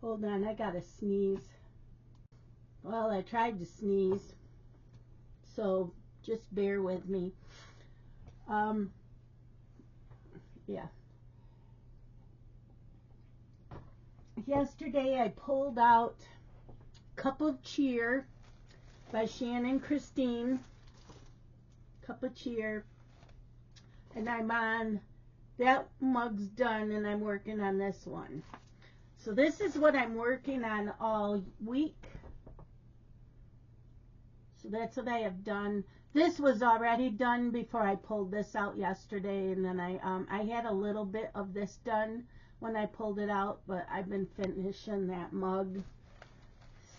Hold on, I gotta sneeze. Well, I tried to sneeze, so just bear with me. Yeah. Yesterday I pulled out Cup of Cheer by Shannon Christine. Cup of Cheer. And I'm on, that mug's done, and I'm working on this one. So this is what I'm working on all week. So that's what I have done. This was already done before I pulled this out yesterday, and then I had a little bit of this done when I pulled it out, but I've been finishing that mug.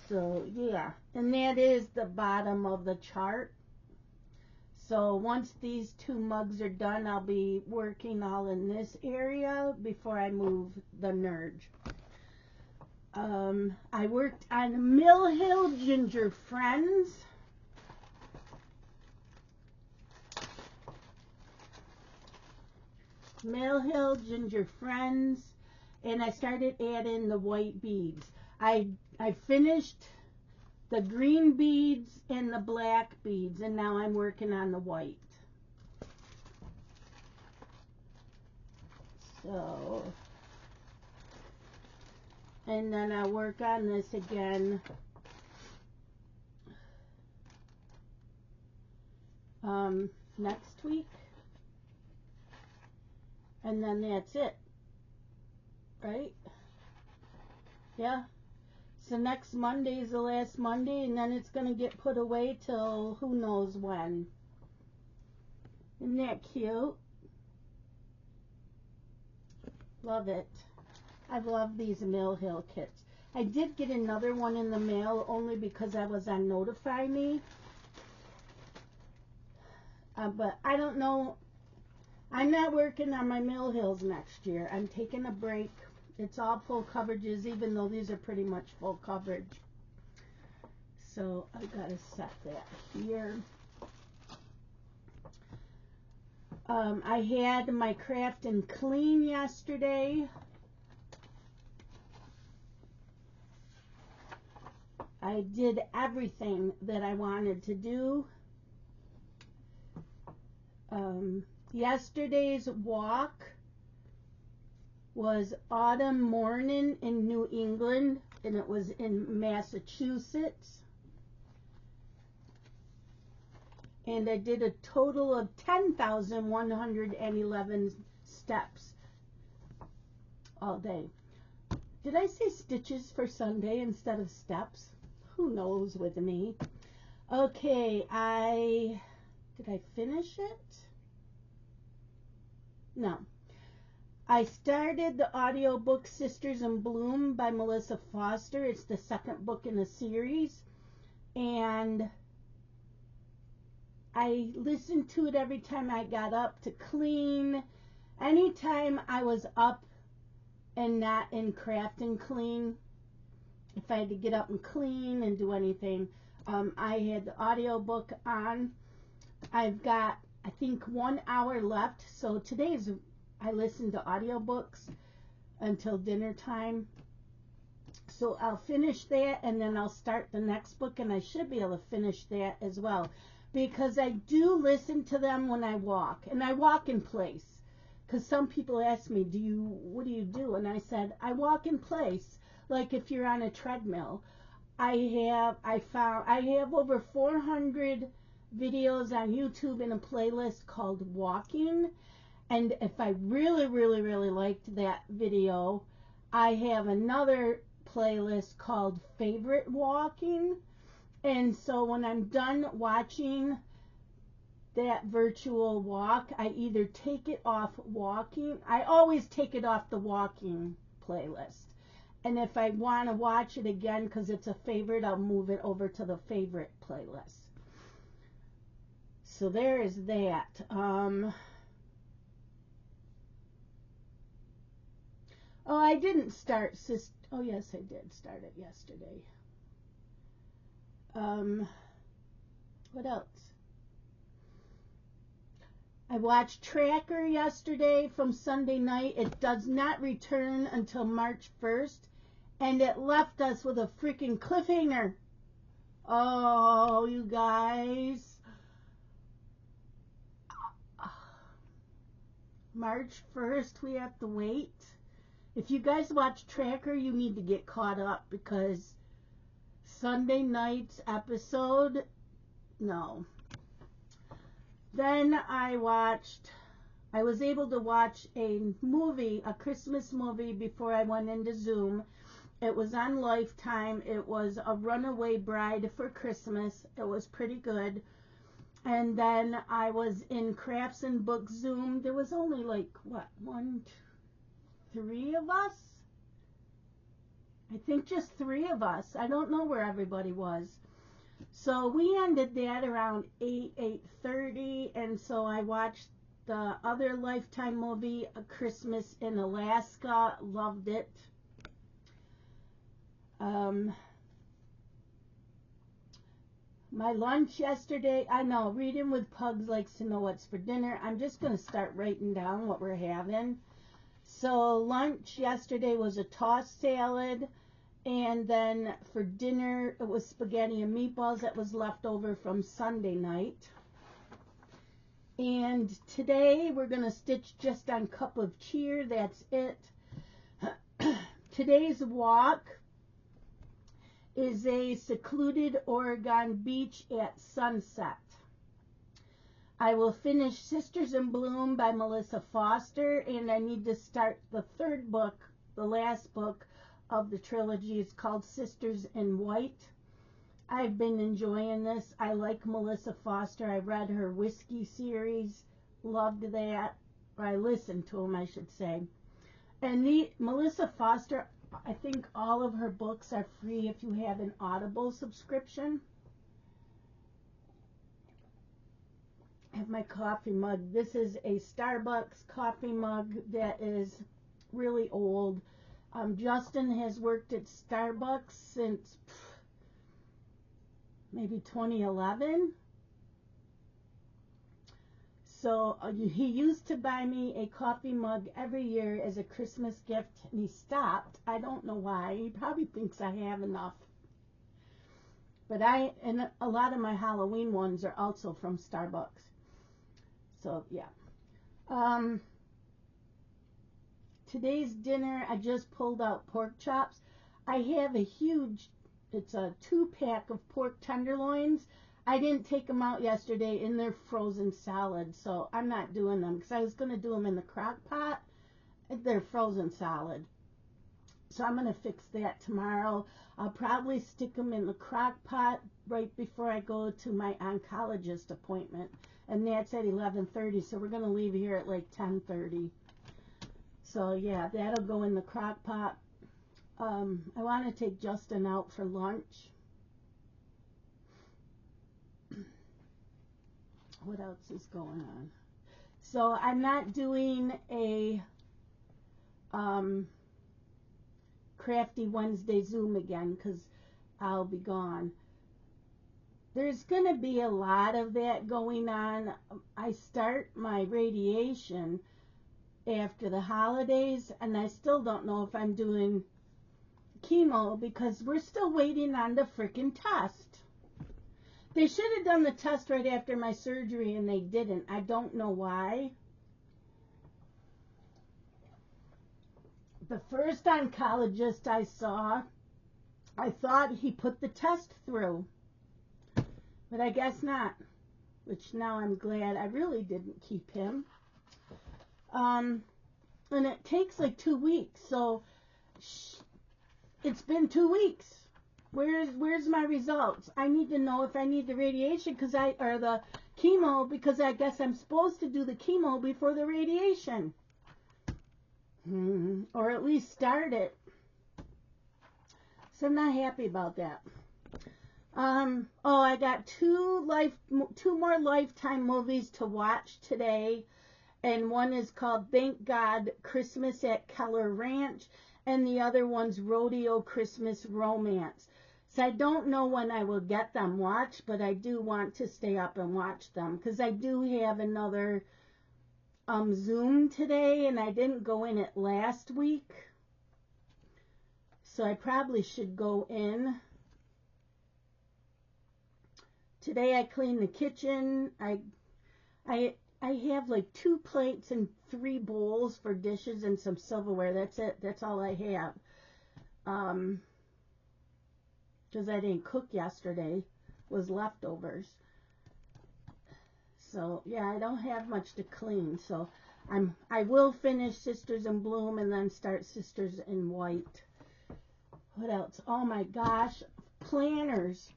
So yeah, and that is the bottom of the chart. So once these two mugs are done, I'll be working all in this area before I move the Nurge. I worked on Mill Hill Ginger Friends. Mill Hill Ginger Friends, and I started adding the white beads. I finished the green beads and the black beads, and now I'm working on the white. So, and then I'll work on this again next week. And then that's it, right? Yeah. So next Monday is the last Monday, and then it's going to get put away till who knows when. Isn't that cute? Love it. I love these Mill Hill kits. I did get another one in the mail only because I was on Notify Me. But I don't know. I'm not working on my Mill Hills next year. I'm taking a break. It's all full coverages, even though these are pretty much full coverage. So I've got to set that here. I had my craft and clean yesterday. I did everything that I wanted to do. Yesterday's walk was autumn morning in New England, and it was in Massachusetts. And I did a total of 10,111 steps all day. Did I say stitches for Sunday instead of steps? Who knows with me? Okay, did I finish it? No. I started the audiobook Sisters in Bloom by Melissa Foster. It's the second book in the series. And I listened to it every time I got up to clean. Anytime I was up and not in craft and clean, if I had to get up and clean and do anything, I had the audiobook on. I've got, I think, 1 hour left. So I listen to audiobooks until dinner time. So I'll finish that, and then I'll start the next book, and I should be able to finish that as well. Because I do listen to them when I walk, and I walk in place. Because some people ask me, what do you do? And I said, I walk in place. Like if you're on a treadmill. I have over 400 videos on YouTube in a playlist called Walking. And if I really, really, really liked that video, I have another playlist called Favorite Walking. And so when I'm done watching that virtual walk, I either take it off walking. I always take it off the walking playlist. And if I want to watch it again because it's a favorite, I'll move it over to the favorite playlist. So there is that. Oh, I didn't start. Oh, yes, I did start it yesterday. What else? I watched Tracker yesterday from Sunday night. It does not return until March 1st. And it left us with a freaking cliffhanger. Oh, you guys. March 1st, we have to wait. If you guys watch Tracker, you need to get caught up because Sunday night's episode, no. Then I was able to watch a movie, a Christmas movie, before I went into Zoom. It was on Lifetime. It was A Runaway Bride for Christmas. It was pretty good. And then I was in Crafts and Books Zoom. There was only like, what, 1, 2, 3 of us? I think just 3 of us. I don't know where everybody was. So we ended that around 8:30, and so I watched the other Lifetime movie, A Christmas in Alaska. Loved it. My lunch yesterday, I know, Reading with Pugs likes to know what's for dinner. I'm just going to start writing down what we're having. So lunch yesterday was a tossed salad, and then for dinner it was spaghetti and meatballs that was left over from Sunday night. And today we're going to stitch just on Cup of Cheer. That's it. Today's walk is a secluded Oregon beach at sunset. I will finish Sisters in Bloom by Melissa Foster, and I need to start the 3rd book, the last book of the trilogy. It's called Sisters in White. I've been enjoying this. I like Melissa Foster. I read her Whiskey series, loved that, or I listened to them, I should say. And Melissa Foster, I think all of her books are free if you have an Audible subscription. I have my coffee mug. This is a Starbucks coffee mug that is really old. Justin has worked at Starbucks since maybe 2011. So he used to buy me a coffee mug every year as a Christmas gift, and he stopped. I don't know why. He probably thinks I have enough. But and a lot of my Halloween ones are also from Starbucks. So, yeah. Today's dinner, I just pulled out pork chops. I have a huge, it's a 2-pack of pork tenderloins. I didn't take them out yesterday, and they're frozen solid, so I'm not doing them because I was going to do them in the crock pot. They're frozen solid. So I'm going to fix that tomorrow. I'll probably stick them in the crock pot right before I go to my oncologist appointment, and that's at 11:30, so we're going to leave here at like 10:30. So yeah, that'll go in the crock pot. I want to take Justin out for lunch. What else is going on? So I'm not doing a Crafty Wednesday Zoom again because I'll be gone. There's going to be a lot of that going on. I start my radiation after the holidays, and I still don't know if I'm doing chemo because we're still waiting on the freaking test. They should have done the test right after my surgery, and they didn't. I don't know why. The first oncologist I saw, I thought he put the test through, but I guess not, which now I'm glad I really didn't keep him. And it takes like 2 weeks, so it's been 2 weeks. Where's my results? I need to know if I need the radiation or the chemo, because I guess I'm supposed to do the chemo before the radiation. Or at least start it. So I'm not happy about that. I got two more Lifetime movies to watch today, and one is called Thank God Christmas at Keller Ranch, and the other one's Rodeo Christmas Romance. So I don't know when I will get them watched, but I do want to stay up and watch them because I do have another Zoom today, and I didn't go in it last week. So I probably should go in. Today I cleaned the kitchen. I have like 2 plates and 3 bowls for dishes and some silverware. That's it. That's all I have. Because I didn't cook yesterday. Was leftovers. So yeah, I don't have much to clean. So I will finish Sisters in Bloom and then start Sisters in White. What else? Oh my gosh, planners.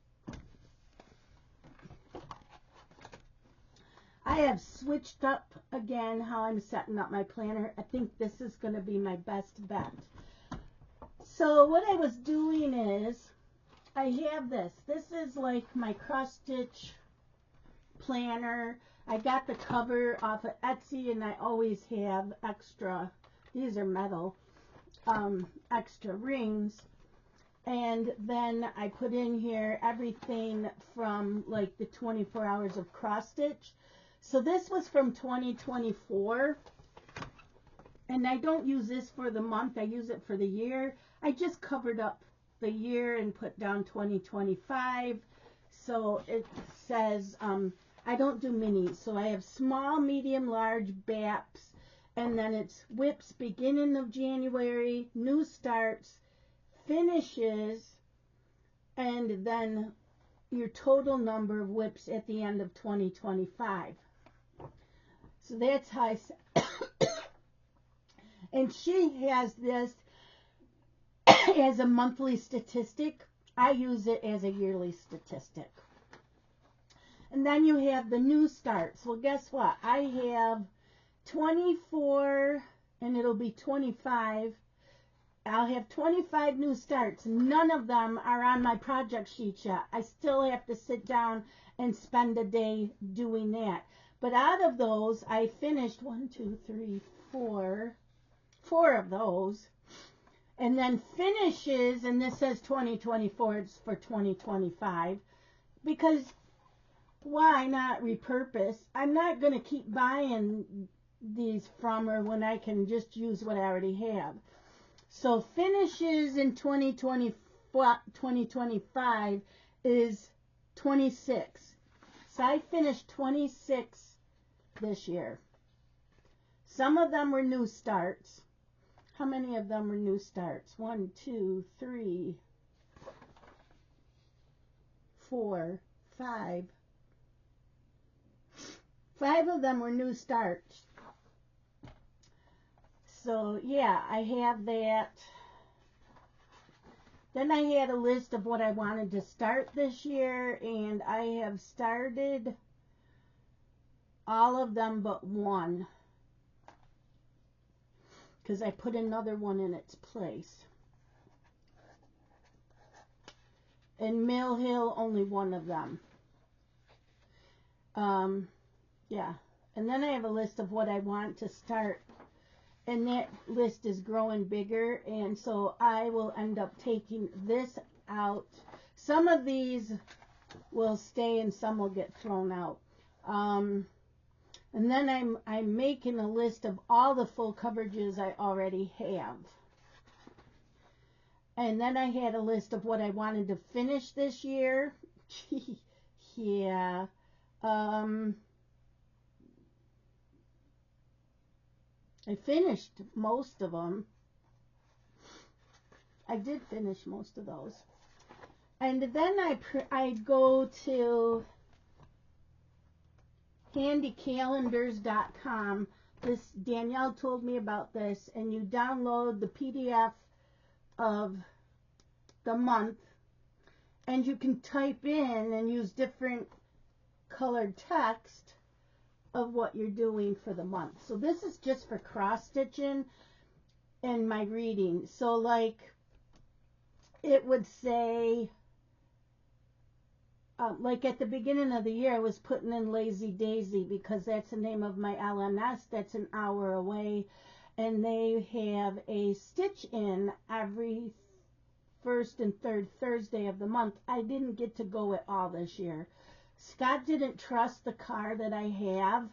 I have switched up again how I'm setting up my planner. I think this is going to be my best bet. So what I was doing is, I have this. This is like my cross stitch planner. I got the cover off of Etsy, and I always have extra, these are metal, extra rings. And then I put in here everything from like the 24 hours of cross stitch. So this was from 2024. And I don't use this for the month. I use it for the year. I just covered up the year and put down 2025. So it says, I don't do minis. So I have small, medium, large, BAPs. And then it's whips beginning of January, new starts, finishes, and then your total number of whips at the end of 2025. So that's how I and she has this as a monthly statistic. I use it as a yearly statistic. And then you have the new starts. Well, guess what? I have 24, and it'll be 25. I'll have 25 new starts. None of them are on my project sheet yet. I still have to sit down and spend a day doing that. But out of those, I finished 4 of those. And then finishes, and this says 2024, it's for 2025. Because why not repurpose? I'm not going to keep buying these from her when I can just use what I already have. So finishes in 2025 is 26. So I finished 26 this year. Some of them were new starts. How many of them were new starts? 1, 2, 3, 4, 5. 5 of them were new starts. So yeah, I have that. Then I had a list of what I wanted to start this year, and I have started all of them but one, because I put another one in its place. In Mill Hill, only one of them. Yeah. And then I have a list of what I want to start. And that list is growing bigger, and so I will end up taking this out. Some of these will stay and some will get thrown out. And then I'm making a list of all the full coverages I already have. And then I had a list of what I wanted to finish this year. Yeah. I finished most of them. I did finish most of those. And then I go to handycalendars.com. Danielle told me about this, and you download the PDF of the month, and you can type in and use different colored text of what you're doing for the month. So this is just for cross stitching and my reading. So like it would say, like at the beginning of the year I was putting in Lazy Daisy because that's the name of my LMS that's an hour away, and they have a stitch in every first and third Thursday of the month. I didn't get to go at all this year. Scott didn't trust the car that I have,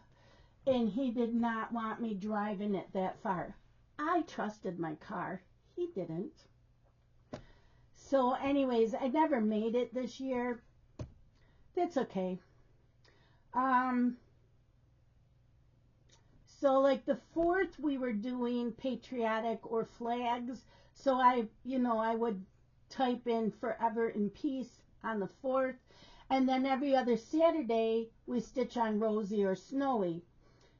and he did not want me driving it that far. I trusted my car. He didn't. So anyways, I never made it this year. That's okay. So like the 4th, we were doing patriotic or flags. So I would type in forever in peace on the 4th. And then every other Saturday, we stitch on Rosie or Snowy.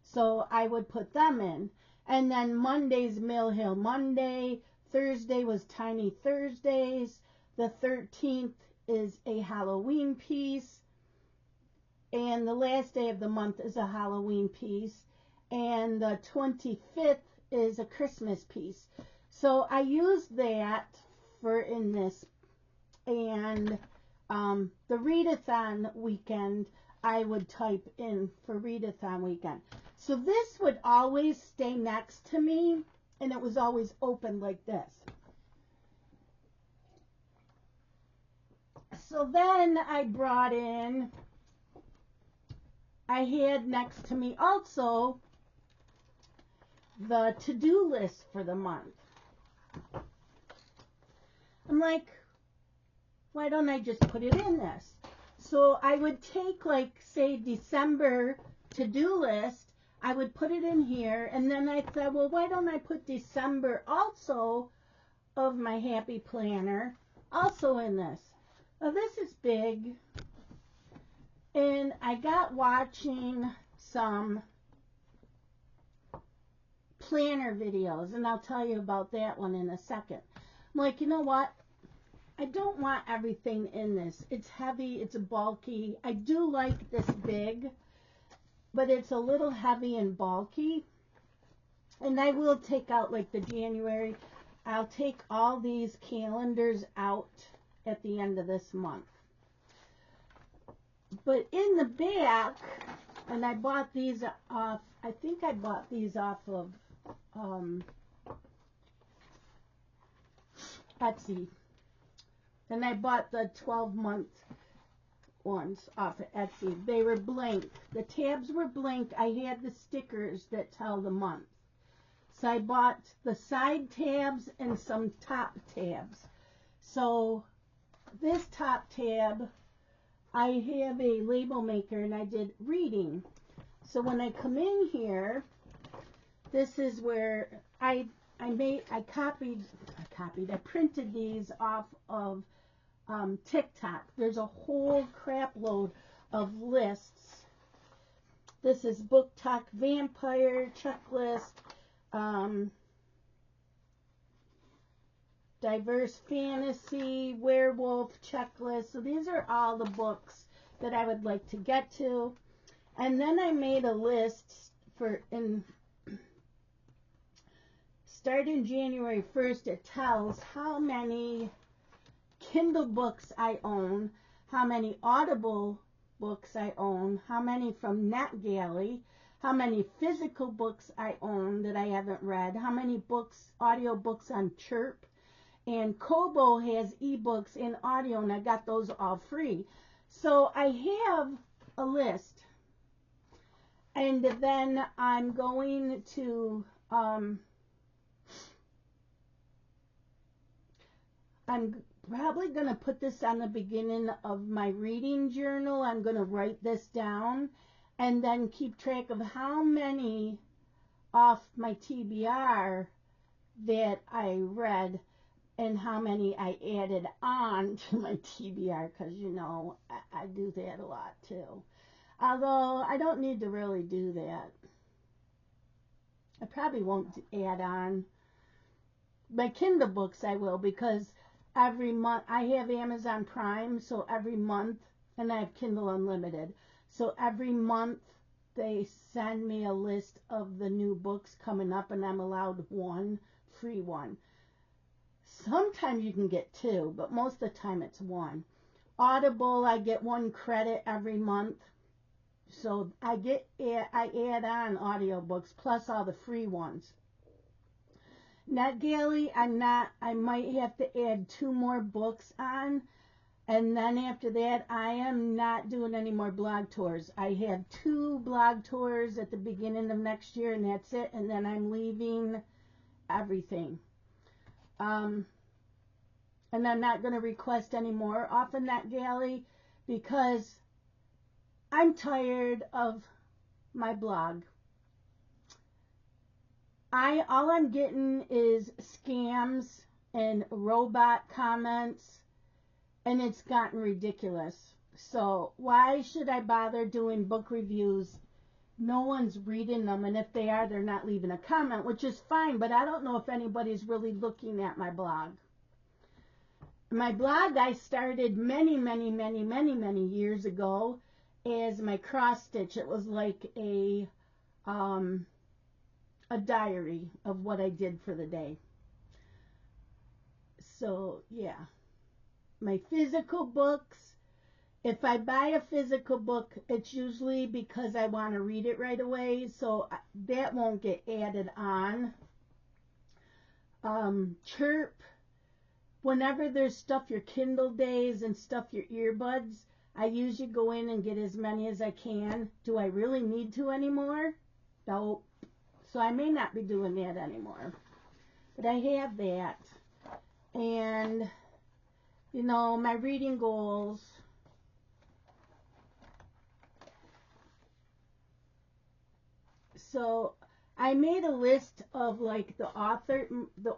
So I would put them in. And then Monday's Mill Hill Monday. Thursday was Tiny Thursdays. The 13th is a Halloween piece. And the last day of the month is a Halloween piece. And the 25th is a Christmas piece. So I used that for in this. And the readathon weekend, I would type in for readathon weekend. So this would always stay next to me, and it was always open like this. So then I brought in, I had next to me also the to-do list for the month. I'm like, why don't I just put it in this? So I would take, like, say, December to-do list. I would put it in here, and then I thought, well, why don't I put December also of my happy planner also in this? Now, this is big, and I got watching some planner videos, and I'll tell you about that one in a second. I'm like, you know what? I don't want everything in this. It's heavy, it's bulky. I do like this big, but it's a little heavy and bulky. And I will take out, like, the January. I'll take all these calendars out at the end of this month. But in the back, and I bought these off, I think I bought these off of Etsy. And I bought the 12-month ones off of Etsy. They were blank. The tabs were blank. I had the stickers that tell the month. So I bought the side tabs and some top tabs. So this top tab, I have a label maker, and I did reading. So when I come in here, this is where I printed these off of TikTok. There's a whole crap load of lists. This is Book Talk Vampire Checklist, Diverse Fantasy, Werewolf Checklist. So these are all the books that I would like to get to. And then I made a list starting January 1st. It tells how many Kindle books I own, how many Audible books I own, how many from NetGalley, how many physical books I own that I haven't read, how many books, audio books on Chirp, and Kobo has ebooks and audio, and I got those all free. So I have a list, and then I'm going to I'm probably going to put this on the beginning of my reading journal. I'm going to write this down and then keep track of how many off my TBR that I read and how many I added on to my TBR, because, you know, I do that a lot too. Although I don't need to really do that. I probably won't add on. My Kindle books I will, because every month I have Amazon Prime, so every month, and I have Kindle Unlimited, so every month they send me a list of the new books coming up, and I'm allowed one free one. Sometimes you can get two, but most of the time it's one. Audible, I get 1 credit every month, so I add on audiobooks plus all the free ones. NetGalley, I might have to add 2 more books on, and then after that, I am not doing any more blog tours. I have 2 blog tours at the beginning of next year, and that's it, and then I'm leaving everything. And I'm not going to request any more off in that galley because I'm tired of my blog. All I'm getting is scams and robot comments, and it's gotten ridiculous. So why should I bother doing book reviews? No one's reading them, and if they are, they're not leaving a comment, which is fine, but I don't know if anybody's really looking at my blog. My blog I started many years ago as my cross stitch. It was like a diary of what I did for the day. So yeah, my physical books. If I buy a physical book, it's usually because I want to read it right away, so that won't get added on. Chirp. Whenever there's stuff your Kindle days and stuff your earbuds, I usually go in and get as many as I can. Do I really need to anymore? Nope. So I may not be doing that anymore. But I have that. And, you know, my reading goals. So I made a list of like the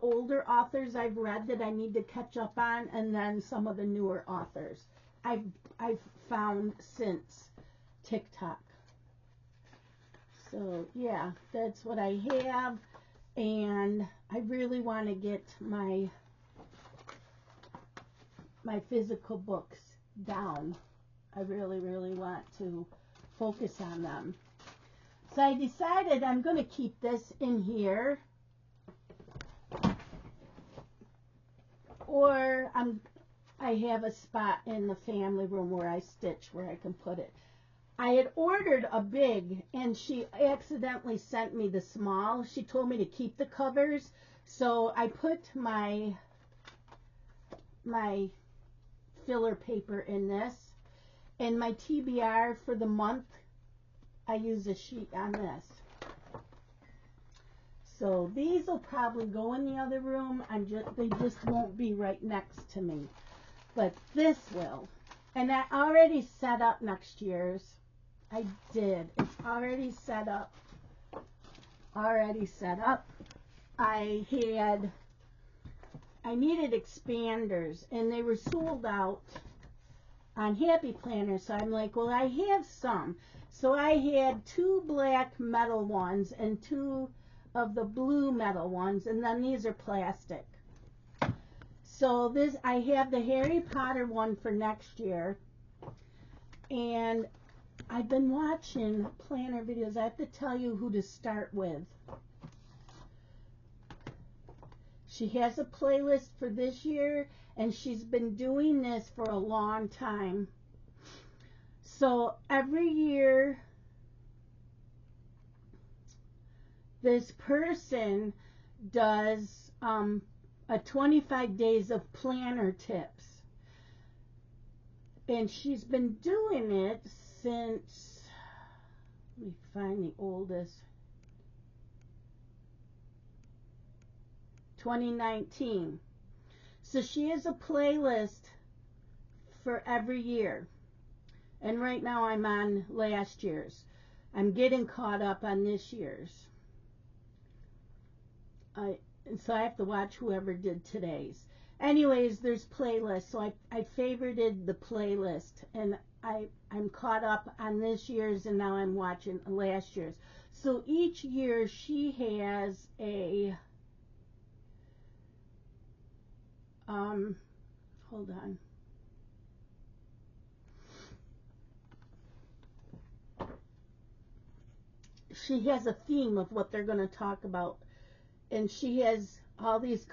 older authors I've read that I need to catch up on, and then some of the newer authors I've found since TikTok. So yeah, that's what I have, and I really want to get my physical books down. I really want to focus on them. So I decided I'm going to keep this in here, or I have a spot in the family room where I stitch where I can put it. I had ordered a big, and she accidentally sent me the small. She told me to keep the covers, so I put my filler paper in this, and my TBR for the month, I use a sheet on this. So these will probably go in the other room. They just won't be right next to me. But this will. And I already set up next year's. I did. It's already set up. I needed expanders, and they were sold out on Happy Planner. So I'm like, well, I have some. So I had 2 black metal ones and 2 of the blue metal ones, and then these are plastic. So I have the Harry Potter one for next year, and I've been watching planner videos. I have to tell you who to start with. She has a playlist for this year, and she's been doing this for a long time. So every year, this person does a 25 days of planner tips. And she's been doing it since, let me find the oldest, 2019. So she has a playlist for every year. And right now I'm on last year's. I'm getting caught up on this year's. And so I have to watch whoever did today's. Anyways, there's playlists. So I favorited the playlist. And I'm caught up on this year's, and now I'm watching last year's. So each year she has a hold on. She has a theme of what they're going to talk about, and she has all these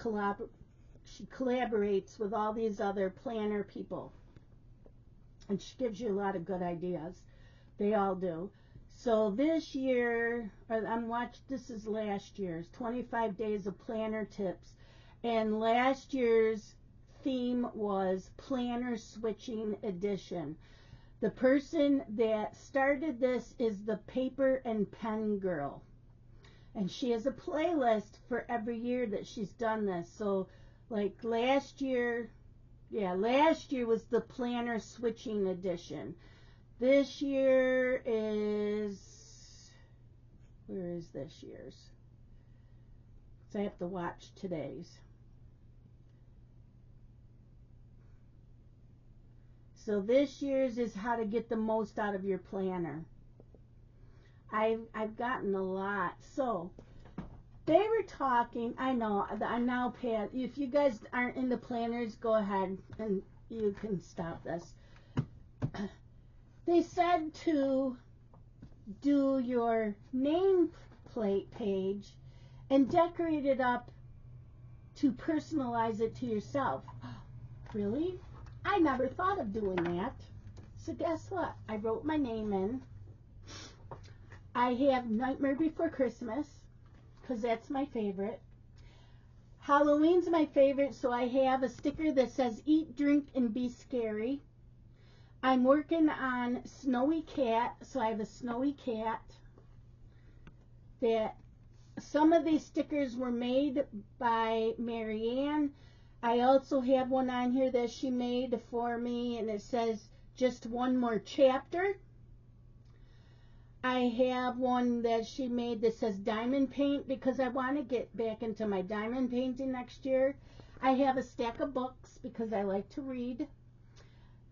she collaborates with all these other planner people, and she gives you a lot of good ideas. They all do. So this year, this is last year's 25 days of planner tips, and last year's theme was planner switching edition. The person that started this is the Paper and Pen Girl, and she has a playlist for every year that she's done this. So like last year Yeah, last year was the planner switching edition. This year is, where is this year's? So I have to watch today's. So this year's is how to get the most out of your planner. I've gotten a lot. So they were talking, I know, I'm now past, if you guys aren't into planners, go ahead and you can stop this. They said to do your nameplate page and decorate it up to personalize it to yourself. Really? I never thought of doing that. So guess what? I wrote my name in. I have Nightmare Before Christmas, because that's my favorite. Halloween's my favorite, so I have a sticker that says Eat, Drink, and Be Scary. I'm working on Snowy Cat, so I have a Snowy Cat. That some of these stickers were made by Marianne. I also have one on here that she made for me, and it says Just One More Chapter. I have one that she made that says Diamond Paint, because I want to get back into my diamond painting next year. I have a stack of books because I like to read.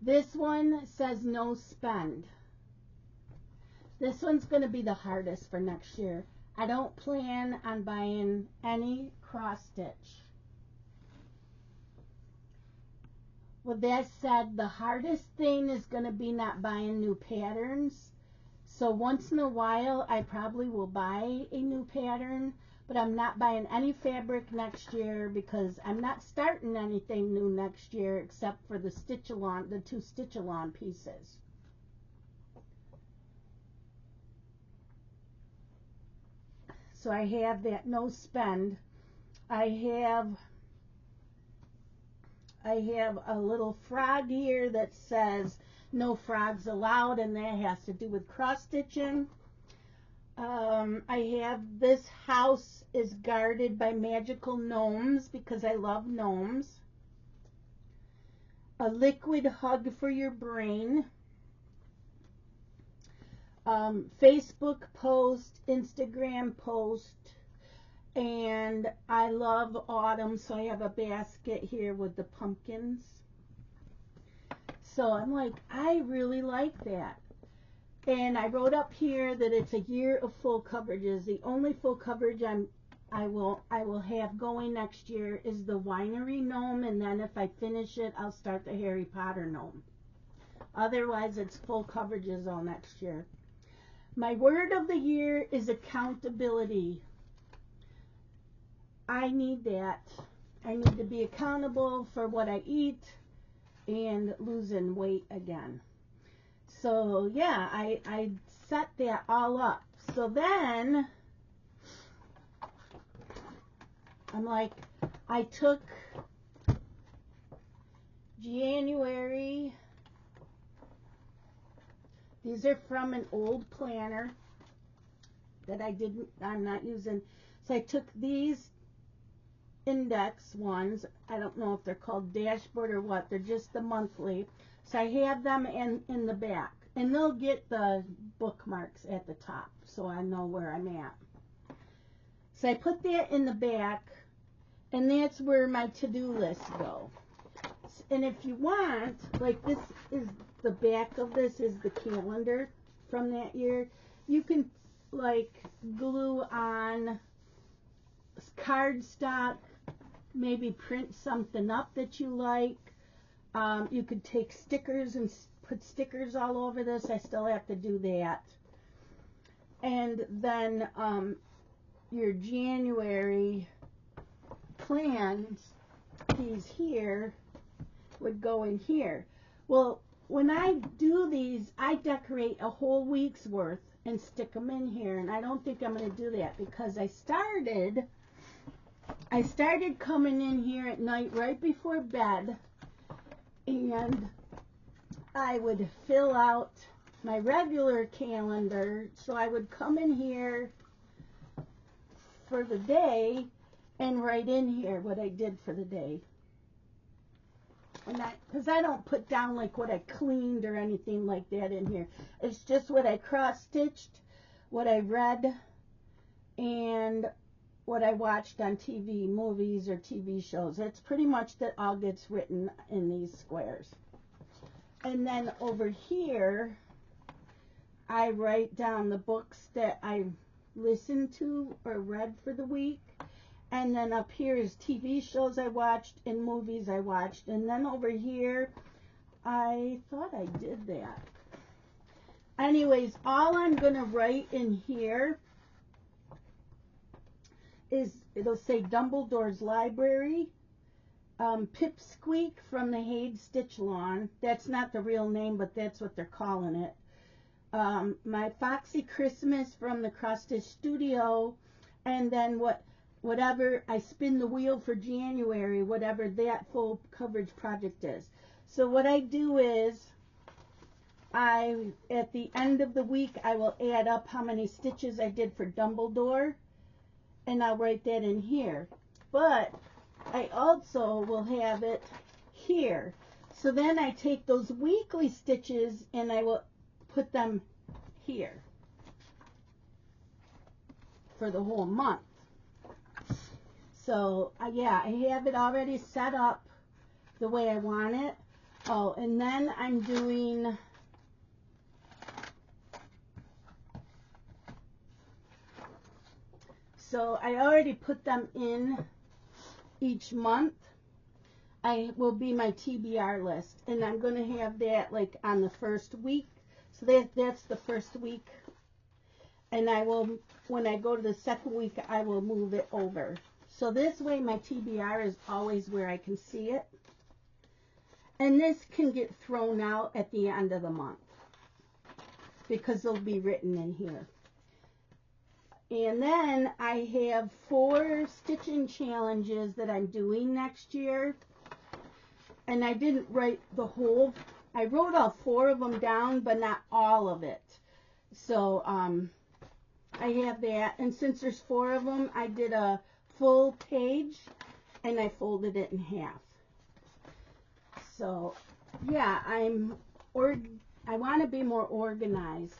This one says No Spend. This one's going to be the hardest for next year. I don't plan on buying any cross stitch. With that said, the hardest thing is going to be not buying new patterns. So once in a while, I probably will buy a new pattern, but I'm not buying any fabric next year because I'm not starting anything new next year except for the stitch-along, the 2 stitch-along pieces. So I have that No Spend. I have a little frog here that says No Frogs Allowed, and that has to do with cross stitching. I have This House is Guarded by Magical Gnomes because I love gnomes. A Liquid Hug for Your Brain. Facebook post, Instagram post, and I love autumn, so I have a basket here with the pumpkins. So I'm like, I really like that. And I wrote up here that it's a year of full coverages. The only full coverage I will have going next year is the winery gnome, and then if I finish it, I'll start the Harry Potter gnome. Otherwise, it's full coverages all next year. My word of the year is accountability. I need that. I need to be accountable for what I eat and losing weight again. So yeah, I set that all up. So then I'm like, I took January. These are from an old planner that I'm not using. So I took these index ones. I don't know if they're called dashboard or what. They're just the monthly. So I have them in the back. And they'll get the bookmarks at the top so I know where I'm at. So I put that in the back, and that's where my to-do lists go. And if you want, like this is the back of this is the calendar from that year. You can like glue on cardstock, maybe print something up that you like. You could take stickers and put stickers all over this. I still have to do that. And then your January plans, these here, would go in here. Well, when I do these, I decorate a whole week's worth and stick them in here, and I don't think I'm going to do that because I started coming in here at night right before bed, and I would fill out my regular calendar, so I would come in here for the day and write in here what I did for the day. And because I don't put down like what I cleaned or anything like that in here. It's just what I cross-stitched, what I read, and what I watched on TV, movies or TV shows. It's pretty much that all gets written in these squares. And then over here, I write down the books that I listened to or read for the week. And then up here is TV shows I watched and movies I watched. And then over here, I thought I did that. Anyways, all I'm going to write in here is, it'll say Dumbledore's Library, Pipsqueak from the Haid Stitch Lawn. That's not the real name, but that's what they're calling it. My Foxy Christmas from the Cross Stitch Studio, and then whatever I spin the wheel for January, whatever that full coverage project is. So what I do is, at the end of the week, I will add up how many stitches I did for Dumbledore, and I'll write that in here. But I also will have it here. So then I take those weekly stitches and I will put them here for the whole month. So yeah, I have it already set up the way I want it. Oh, and then I'm doing so I already put them in each month. I will be my TBR list, and I'm going to have that like on the first week. So that's the first week, and I will, when I go to the second week, I will move it over. So this way my TBR is always where I can see it. And this can get thrown out at the end of the month because they'll be written in here. And then I have 4 stitching challenges that I'm doing next year. And I didn't write the whole, I wrote all 4 of them down, but not all of it. So I have that. And since there's 4 of them, I did a full page and I folded it in half. So yeah, I want to be more organized.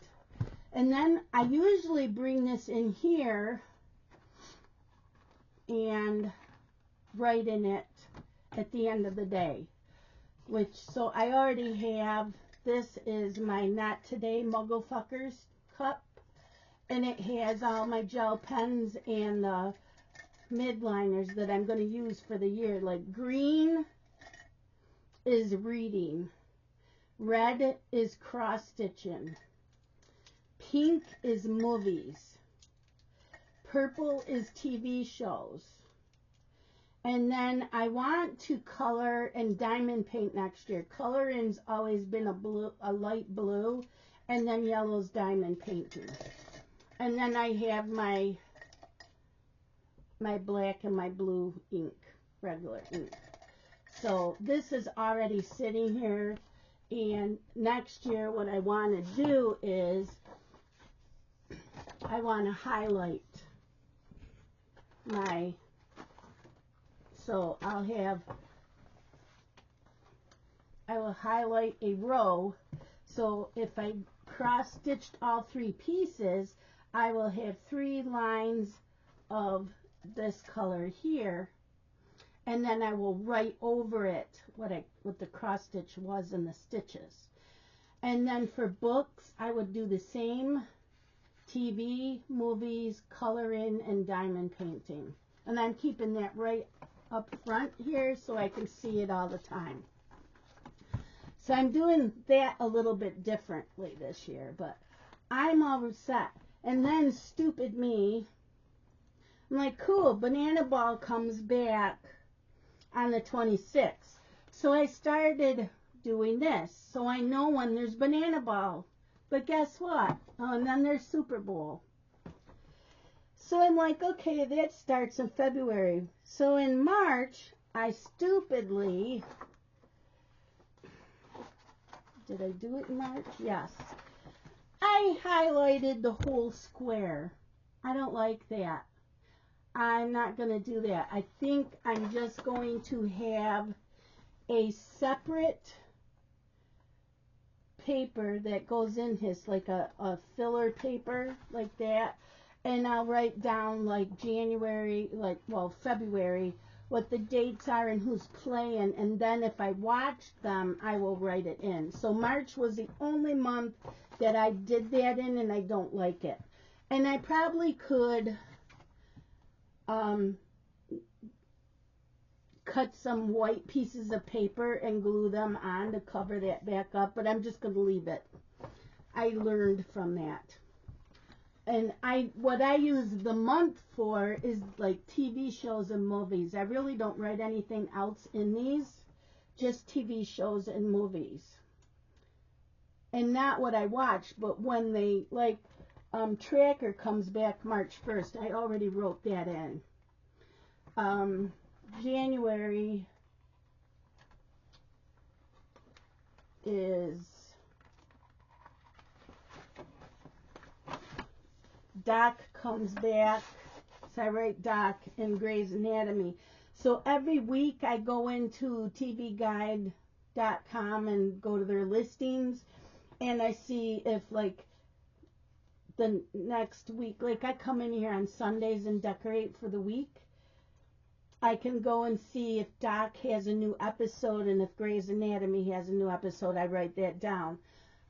And then I usually bring this in here and write in it at the end of the day. So I already have, this is my Not Today Mugglefuckers cup. And it has all my gel pens and the midliners that I'm going to use for the year. Like green is reading. Red is cross-stitching. Pink is movies. Purple is TV shows. And then I want to color and diamond paint next year. Coloring's always been a light blue, and then yellow's diamond painting. And then I have my black and my blue ink, regular ink. So this is already sitting here, and next year what I want to do is I want to highlight my, so I will highlight a row. So if I cross stitched all 3 pieces, I will have 3 lines of this color here, and then I will write over it what the cross stitch was in the stitches. And then for books, I would do the same. TV, movies, coloring, and diamond painting. And I'm keeping that right up front here so I can see it all the time. So I'm doing that a little bit differently this year, but I'm all set. And then stupid me, I'm like, cool, Banana Ball comes back on the 26th. So I started doing this. So I know when there's Banana Ball. But guess what? Oh, and then there's Super Bowl. So I'm like, okay, that starts in February. So in March, I stupidly, did I do it in March? Yes. I highlighted the whole square. I don't like that. I'm not going to do that. I think I'm just going to have a separate paper that goes in his, like a filler paper like that, and I'll write down like January, like, well, February, what the dates are and who's playing, and then if I watch them, I will write it in. So March was the only month that I did that in, and I don't like it. And I probably could cut some white pieces of paper and glue them on to cover that back up, but I'm just going to leave it. I learned from that. And what I use the month for is like TV shows and movies. I really don't write anything else in these, just TV shows and movies. And not what I watch, but when they, like, Tracker comes back March 1st. I already wrote that in. January is Doc comes back, so I write Doc in Grey's Anatomy. So every week I go into tvguide.com and go to their listings, and I see if, like, the next week, like, I come in here on Sundays and decorate for the week. I can go and see if Doc has a new episode, and if Grey's Anatomy has a new episode, I write that down.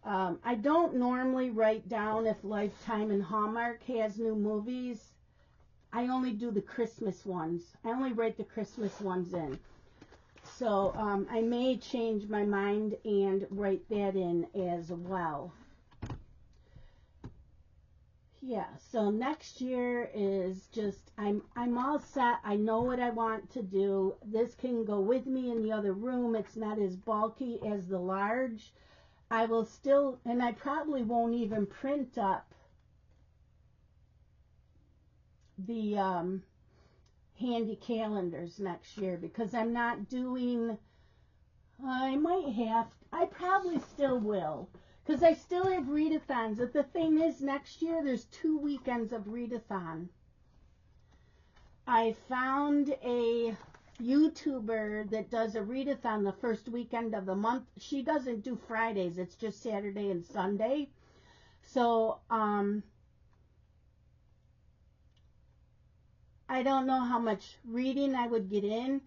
I don't normally write down if Lifetime and Hallmark has new movies. I only do the Christmas ones. I only write the Christmas ones in. So I may change my mind and write that in as well. Yeah, so next year is just, I'm all set. I know what I want to do. This can go with me in the other room. It's not as bulky as the large. I will still, and I probably won't even print up the handy calendars next year, because I'm not doing, I probably still will. Because I still have readathons. But the thing is, next year there's 2 weekends of readathon. I found a YouTuber that does a readathon the first weekend of the month. She doesn't do Fridays. It's just Saturday and Sunday. So, I don't know how much reading I would get in.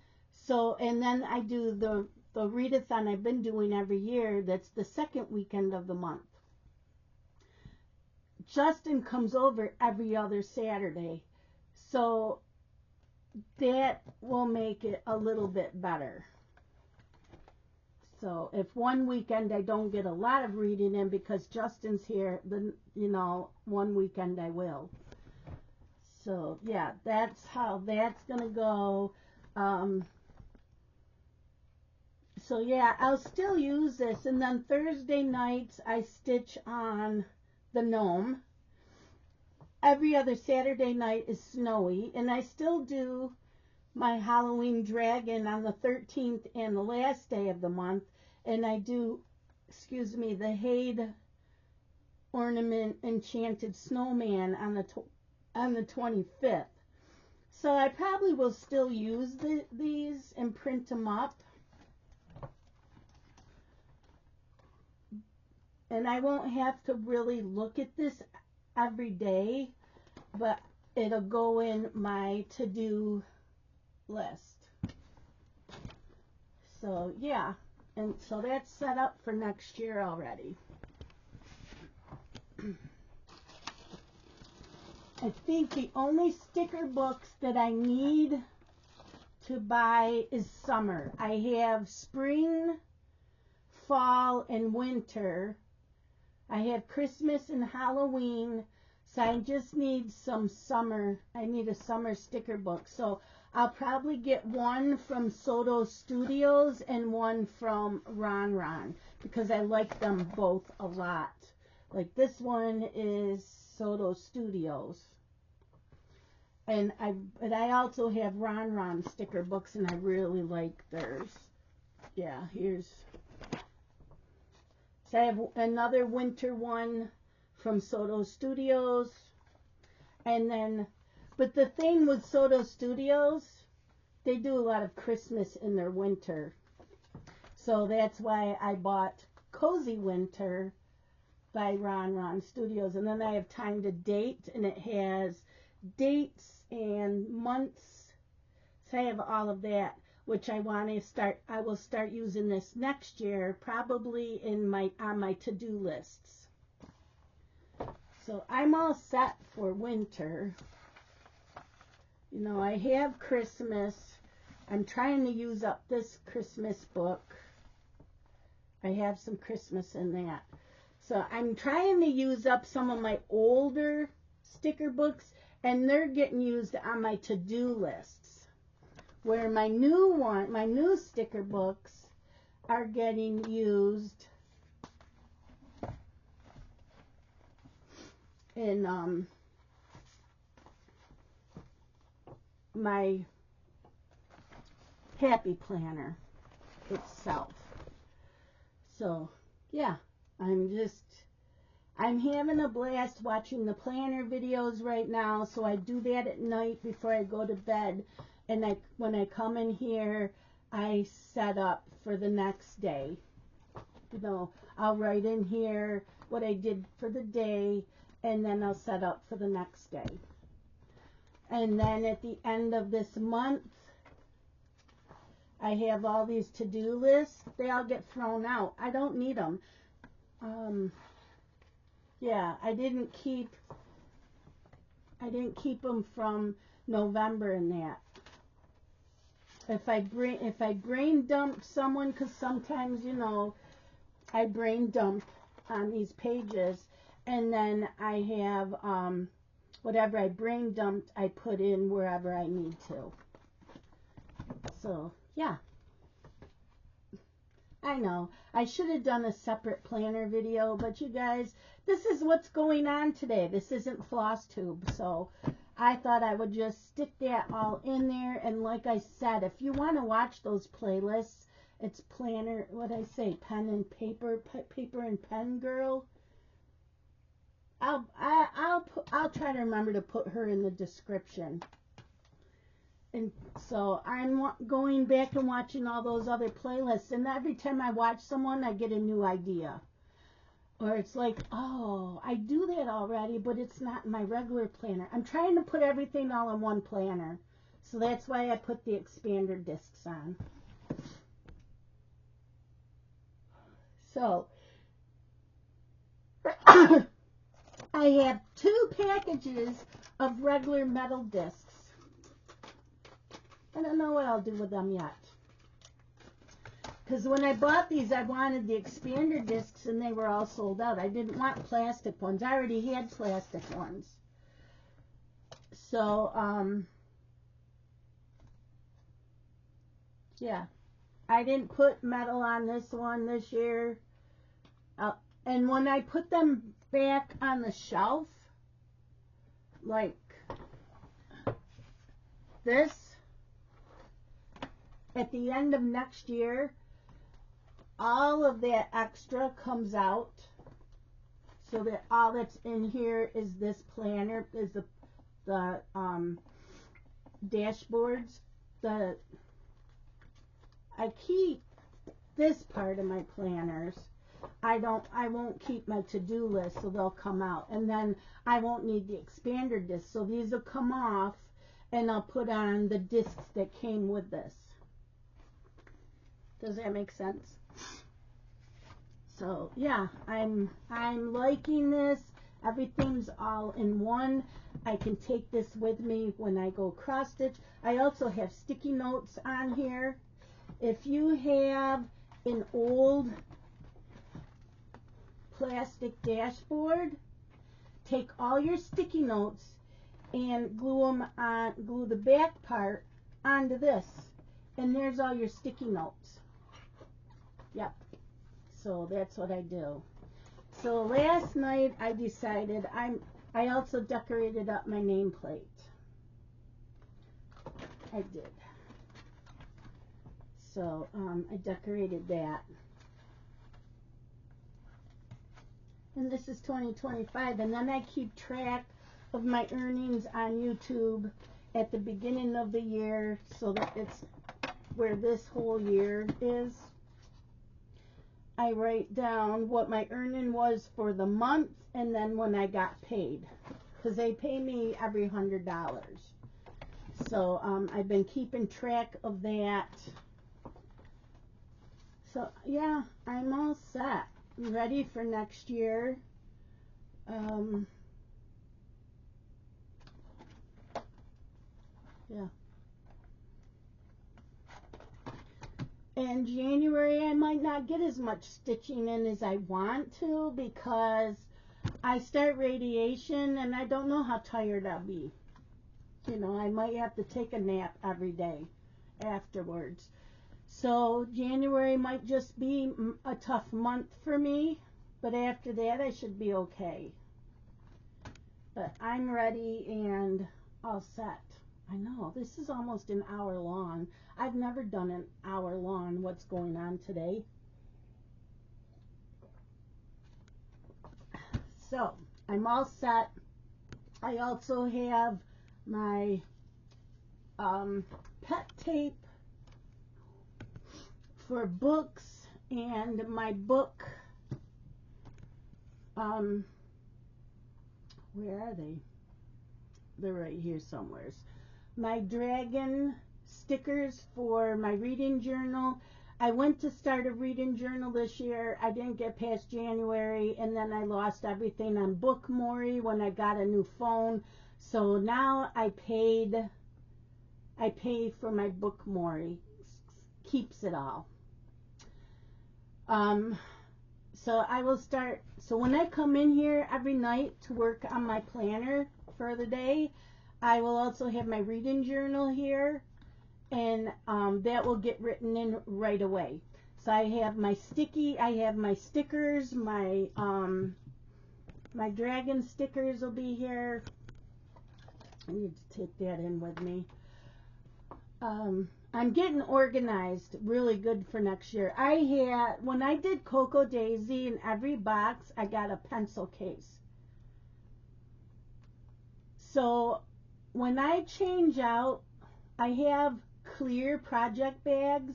So, and then I do the readathon I've been doing every year. That's the second weekend of the month. Justin comes over every other Saturday, so that will make it a little bit better. So if one weekend I don't get a lot of reading in because Justin's here, then, one weekend I will. So yeah, that's how that's gonna go. So yeah, I'll still use this, and then Thursday nights I stitch on the gnome. Every other Saturday night is snowy, and I still do my Halloween dragon on the 13th and the last day of the month, and I do, the Hade ornament enchanted snowman on the 25th. So I probably will still use these and print them up. And I won't have to really look at this every day, but it'll go in my to-do list. So, yeah. And so that's set up for next year already. I think the only sticker books that I need to buy is summer. I have spring, fall, and winter. I have Christmas and Halloween, so I just need some summer. I need a summer sticker book. So I'll probably get one from Soto Studios and one from Ron, because I like them both a lot. Like this one is Soto Studios. And I also have Ron sticker books, and I really like theirs. Yeah, here's... So I have another winter one from Soto Studios. And then, but the thing with Soto Studios, they do a lot of Christmas in their winter. So that's why I bought Cozy Winter by Ron Studios. And then I have Time to Date, and it has dates and months. So I have all of that, which I will start using this next year, probably on my to-do lists. So I'm all set for winter. You know, I have Christmas. I'm trying to use up this Christmas book. I have some Christmas in that. So I'm trying to use up some of my older sticker books, and they're getting used on my to-do lists. Where my new sticker books are getting used in my Happy Planner itself. So, yeah, I'm having a blast watching the planner videos right now. So I do that at night before I go to bed. And when I come in here, I set up for the next day. You know, I'll write in here what I did for the day, and then I'll set up for the next day. And then at the end of this month, I have all these to-do lists. They all get thrown out. I don't need them. Yeah, I didn't keep them from November and that. If I brain dump someone, because sometimes, you know, I brain dump on these pages, and then I have whatever I brain dumped, I put in wherever I need to. So, yeah. I know. I should have done a separate planner video, but you guys, this is what's going on today. This isn't floss tube, so I thought I would just stick that all in there. And like I said, if you want to watch those playlists, it's planner, what I say, pen and paper, paper and pen girl. I'll try to remember to put her in the description. And so I'm going back and watching all those other playlists, and every time I watch someone, I get a new idea. Or it's like, oh, I do that already, but it's not in my regular planner. I'm trying to put everything all in one planner. So that's why I put the expander discs on. So I have 2 packages of regular metal discs. I don't know what I'll do with them yet. Because when I bought these, I wanted the expander discs, and they were all sold out. I didn't want plastic ones. I already had plastic ones. So, yeah. I didn't put metal on this one this year. And when I put them back on the shelf, like this, at the end of next year, all of that extra comes out, so that all that's in here is this planner, is the dashboards. I keep this part of my planners. I won't keep my to-do list, so they'll come out, and then I won't need the expander disc, so these will come off, and I'll put on the discs that came with this. Does that make sense? So yeah, I'm liking this. Everything's all in one. I can take this with me when I go cross stitch. I also have sticky notes on here. If you have an old plastic dashboard, take all your sticky notes and glue the back part onto this, and there's all your sticky notes. Yep. So that's what I do. So last night I decided I also decorated up my nameplate. I did. So I decorated that. And this is 2025, and then I keep track of my earnings on YouTube at the beginning of the year, so that it's where this whole year is. I write down what my earning was for the month and then when I got paid, because they pay me every $100. So I've been keeping track of that. So yeah, I'm all set. I'm ready for next year. Yeah. In January, I might not get as much stitching in as I want to because I start radiation and I don't know how tired I'll be. You know, I might have to take a nap every day afterwards. So January might just be a tough month for me, but after that I should be okay. But I'm ready and all set. I know, this is almost an hour long. I've never done an hour long what's going on today. So, I'm all set. I also have my pet tape for books and my book. Where are they? They're right here somewhere. My dragon stickers for my reading journal. I went to start a reading journal this year. I didn't get past January, and then I lost everything on Bookmori when I got a new phone. So now I pay for my Bookmori. Keeps it all. So I will start. So when I come in here every night to work on my planner for the day, I will also have my reading journal here, and that will get written in right away. So I have my stickers, my dragon stickers will be here. I need to take that in with me. I'm getting organized really good for next year. When I did Cocoa Daisy, in every box I got a pencil case. So when I change out, I have clear project bags,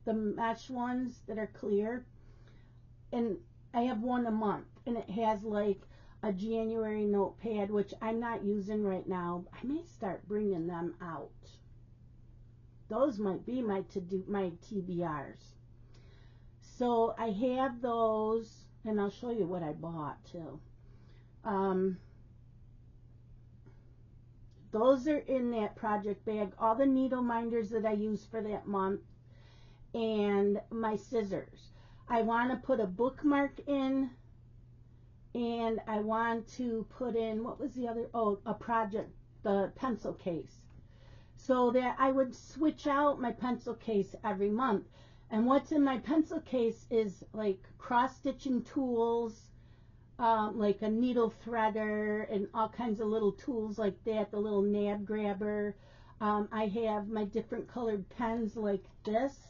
the mesh ones that are clear, and I have one a month, and it has like a January notepad, which I'm not using right now. I may start bringing them out. Those might be my TBRs. So I have those, and I'll show you what I bought too. Those are in that project bag. All the needle minders that I use for that month, and my scissors. I want to put a bookmark in, and I want to put in, what was the other? Oh, the pencil case. So that I would switch out my pencil case every month. And what's in my pencil case is like cross-stitching tools, like a needle threader and all kinds of little tools like that, the little nab grabber. I have my different colored pens like this.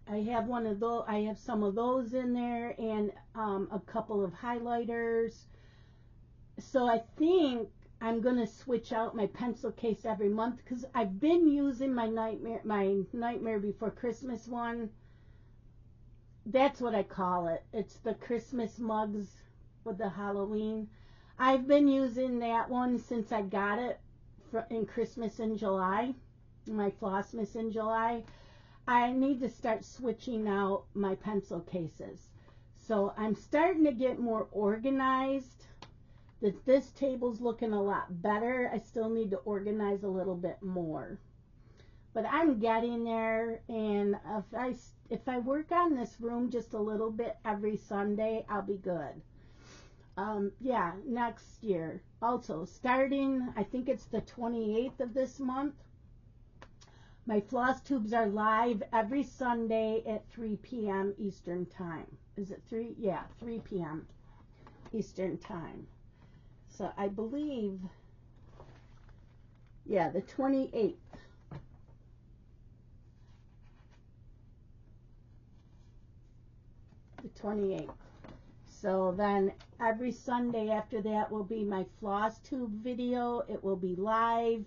I have one of those. I have some of those in there, and a couple of highlighters. So I think I'm gonna switch out my pencil case every month because I've been using my Nightmare Before Christmas one. That's what I call it. It's the Christmas mugs with the Halloween. I've been using that one since I got it in Christmas in July, my Flossmas in July. I need to start switching out my pencil cases. So I'm starting to get more organized. This table's looking a lot better. I still need to organize a little bit more. But I'm getting there, and if I work on this room just a little bit every Sunday, I'll be good. Yeah, next year. Also, starting, I think it's the 28th of this month, my floss tubes are live every Sunday at 3 p.m. Eastern Time. Is it 3? Yeah, 3 p.m. Eastern Time. So I believe, yeah, the 28th. The 28th. So then every Sunday after that will be my floss tube video. It will be live.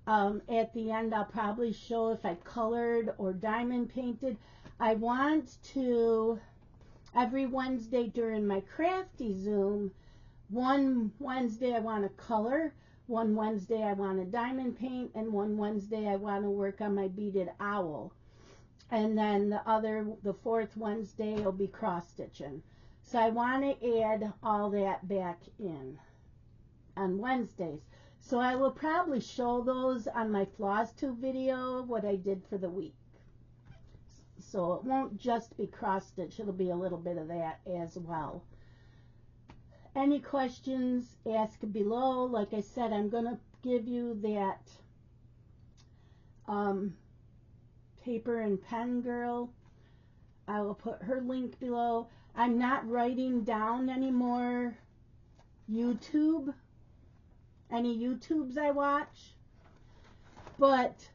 At the end, I'll probably show if I colored or diamond painted. I want to, every Wednesday during my crafty Zoom, one Wednesday I want to color, one Wednesday I want to diamond paint, and one Wednesday I want to work on my beaded owl. And then the fourth Wednesday will be cross stitching. So I want to add all that back in on Wednesdays. So I will probably show those on my Floss Tube video, what I did for the week. So it won't just be cross stitch, it'll be a little bit of that as well. Any questions, ask below. Like I said, I'm going to give you that paper and pen girl. I will put her link below. I'm not writing down anymore YouTube, any YouTubes I watch, but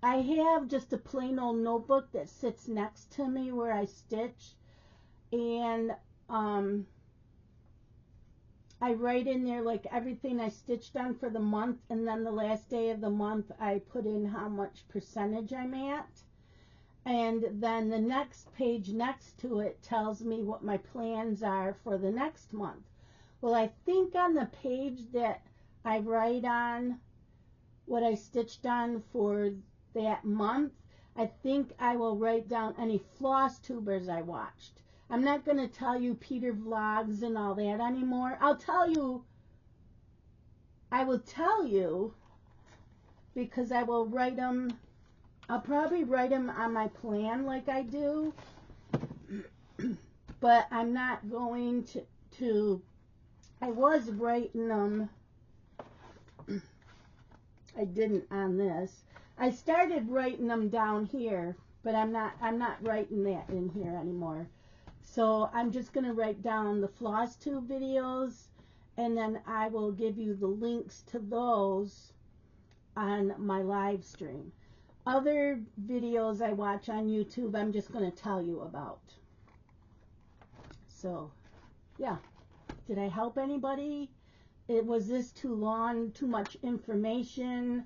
I have just a plain old notebook that sits next to me where I stitch, and I write in there like everything I stitched on for the month, and then the last day of the month I put in how much percentage I'm at. And then the next page next to it tells me what my plans are for the next month. Well, I think on the page that I write on what I stitched on for that month, I think I will write down any floss tubers I watched. I'm not going to tell you Peter Vlogs and all that anymore. I will tell you because I will write them. I'll probably write them on my plan like I do, but I'm not going to I was writing them. I didn't on this. I started writing them down here, but I'm not writing that in here anymore. So I'm just going to write down the Floss Tube videos, and then I will give you the links to those on my live stream. Other videos I watch on YouTube, I'm just going to tell you about. So, yeah. Did I help anybody? Was this too long, too much information?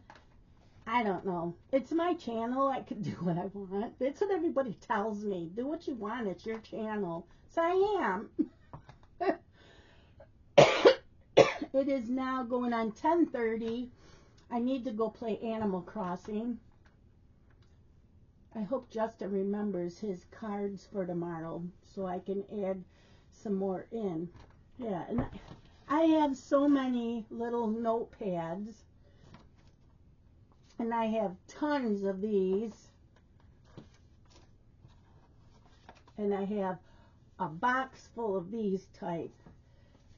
I don't know. It's my channel. I can do what I want. That's what everybody tells me. Do what you want. It's your channel. So I am. It is now going on 10:30. I need to go play Animal Crossing. I hope Justin remembers his cards for tomorrow so I can add some more in. Yeah, and I have so many little notepads. And I have tons of these. And I have a box full of these type.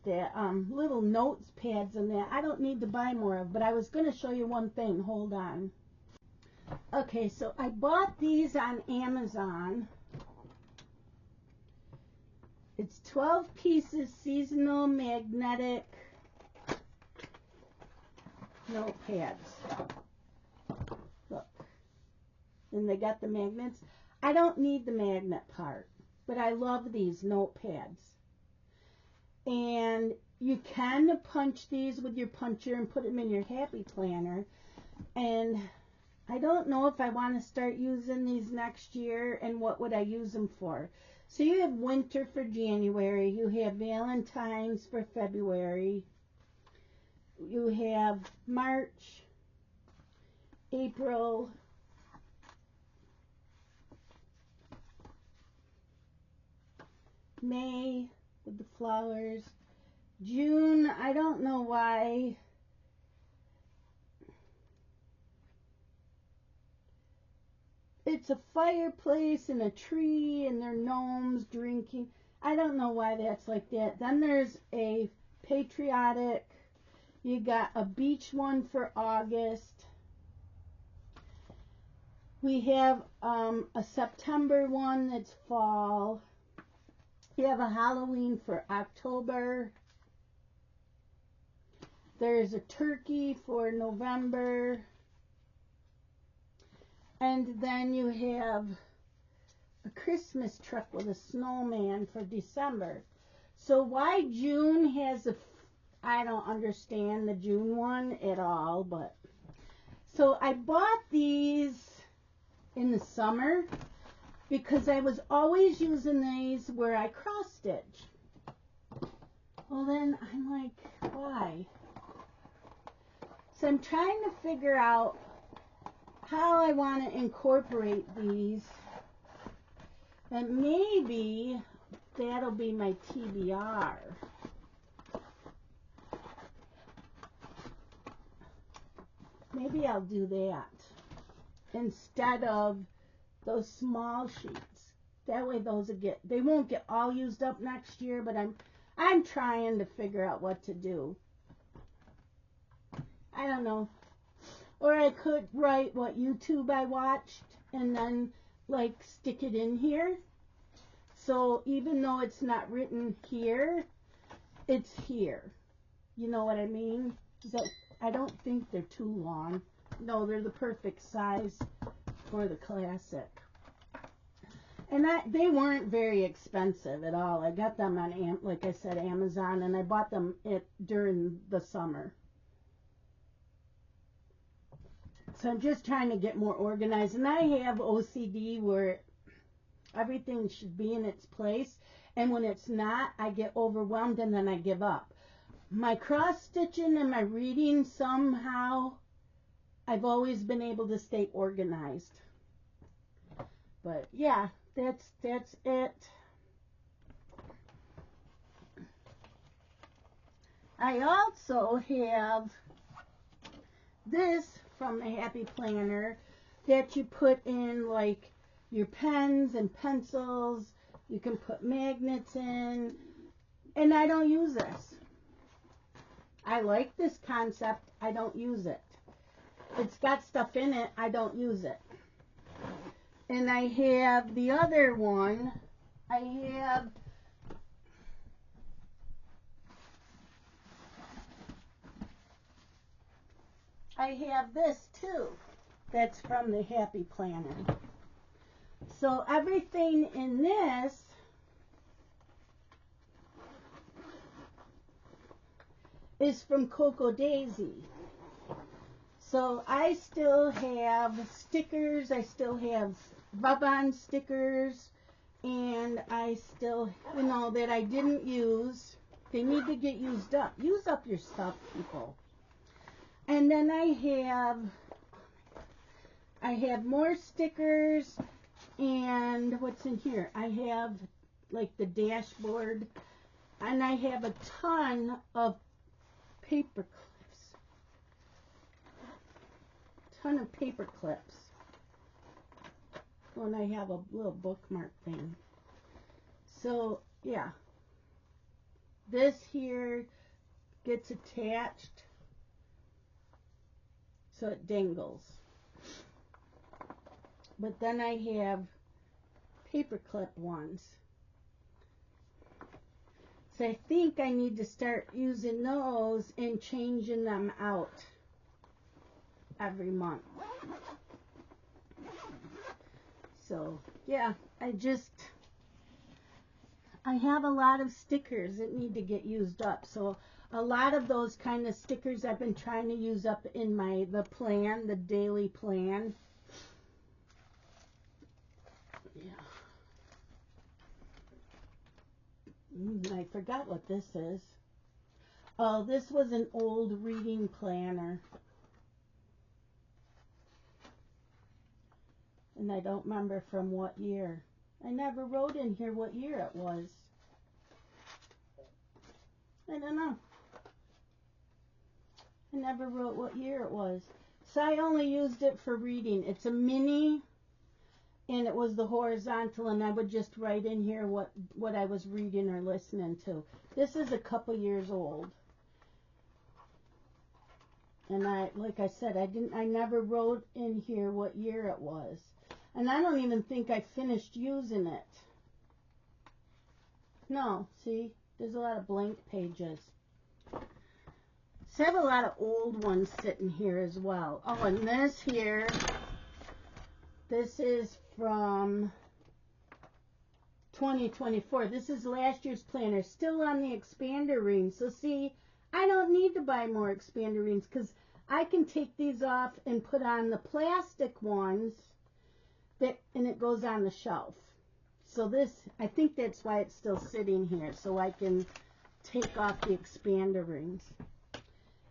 They're little notes pads in there. I don't need to buy more of, but I was going to show you one thing. Hold on. Okay, so I bought these on Amazon. It's 12 pieces seasonal magnetic notepads. Look. And they got the magnets. I don't need the magnet part, but I love these notepads. And you can punch these with your puncher and put them in your happy planner. And I don't know if I want to start using these next year, and what would I use them for. So you have winter for January, you have Valentine's for February, you have March, April, May with the flowers, June, I don't know why. It's a fireplace and a tree and they're gnomes drinking. I don't know why that's like that. Then there's a patriotic. You got a beach one for August. We have a September one that's fall. You have a Halloween for October. There's a turkey for November. And then you have a Christmas truck with a snowman for December. So why June has I don't understand the June one at all, but So I bought these in the summer because I was always using these where I cross stitch. Well, then I'm like, why? So I'm trying to figure out how I want to incorporate these. And maybe that'll be my TBR. Maybe I'll do that instead of those small sheets. That way they won't get all used up next year, but I'm trying to figure out what to do. I don't know. Or I could write what YouTube I watched and then like stick it in here. So even though it's not written here, it's here. You know what I mean? I don't think they're too long. No, they're the perfect size for the classic. And they weren't very expensive at all. I got them on, like I said, Amazon, and I bought them during the summer. So I'm just trying to get more organized. And I have OCD where everything should be in its place. And when it's not, I get overwhelmed and then I give up. My cross stitching and my reading, somehow I've always been able to stay organized. But yeah, that's it. I also have this from the Happy Planner that you put in like your pens and pencils. You can put magnets in. And I don't use this. I like this concept. I don't use it. It's got stuff in it. I don't use it. And I have the other one. I have this too. That's from the Happy Planner. So everything in this is from Cocoa Daisy. So I still have stickers, I still have rub-on stickers, and I still, that I didn't use. They need to get used up. Use up your stuff, people. And then I have more stickers, and what's in here? I have like the dashboard, and I have a ton of paper clips. And I have a little bookmark thing. So yeah, this here gets attached so it dangles. But then I have paper clip ones. So I think I need to start using those and changing them out every month. So yeah, I have a lot of stickers that need to get used up. So a lot of those kind of stickers I've been trying to use up in the daily plan. Yeah. I forgot what this is. Oh, this was an old reading planner. And I don't remember from what year. I never wrote in here what year it was. I don't know. I never wrote what year it was. So I only used it for reading. It's a mini, and it was the horizontal, and I would just write in here what I was reading or listening to. This is a couple years old. And like I said, I never wrote in here what year it was. And I don't even think I finished using it. No, see? There's a lot of blank pages. So I have a lot of old ones sitting here as well. Oh, and this here, this is from 2024. This is last year's planner, still on the expander ring. So see, I don't need to buy more expander rings because I can take these off and put on the plastic ones and it goes on the shelf. So this, I think that's why it's still sitting here, so I can take off the expander rings.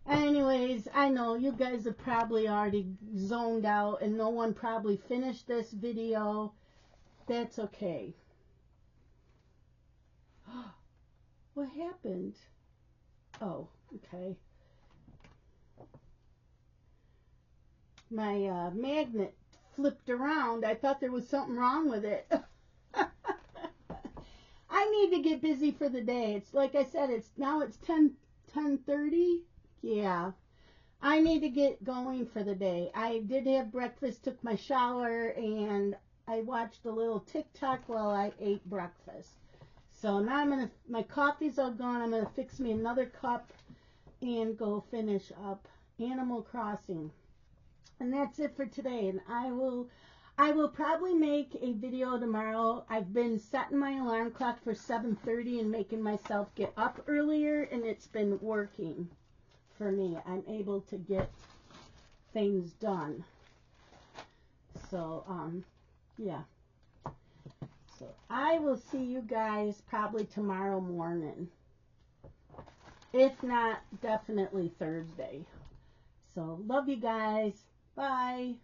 Anyways, I know you guys have probably already zoned out and no one probably finished this video. That's okay. What happened? Oh, okay. My magnet flipped around. I thought there was something wrong with it. I need to get busy for the day. It's like I said, it's 10:30. Yeah. I need to get going for the day. I did have breakfast, took my shower, and I watched a little TikTok while I ate breakfast. So now my coffee's all gone. I'm going to fix me another cup and go finish up Animal Crossing. And that's it for today. And I will probably make a video tomorrow. I've been setting my alarm clock for 7:30 and making myself get up earlier, and it's been working for me. I'm able to get things done. So, yeah. So I will see you guys probably tomorrow morning. If not, definitely Thursday. So, love you guys. Bye.